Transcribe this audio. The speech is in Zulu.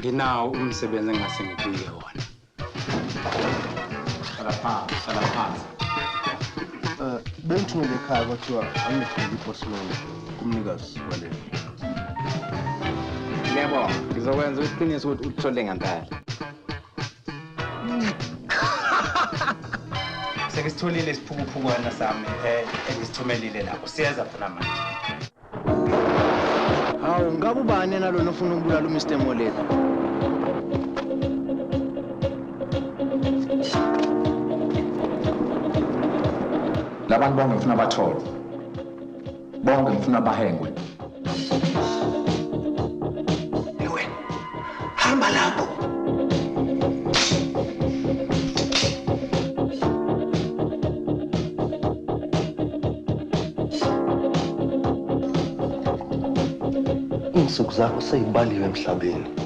Nginawo umsebenzi engase ngibike wona. Sala phansi. Bengithumele ekhaya kwathiwa angithole iPostman kumnikazi wale. Yebo, ngizokwenza uqiniseke ukuthi uthole ngempela. Sekisitholile isiphukuphukwana sami engisithumelile lapho. Siyeza khona manje. Hawu, ngabe ubani nalona ofuna ukubulala uMr Molela? Labantu bonke ngifuna batholwe. Bonke ngifuna bahengwe. Ewe. Hamba lapho. Insuku zakho seyibaliwe emhlabeni.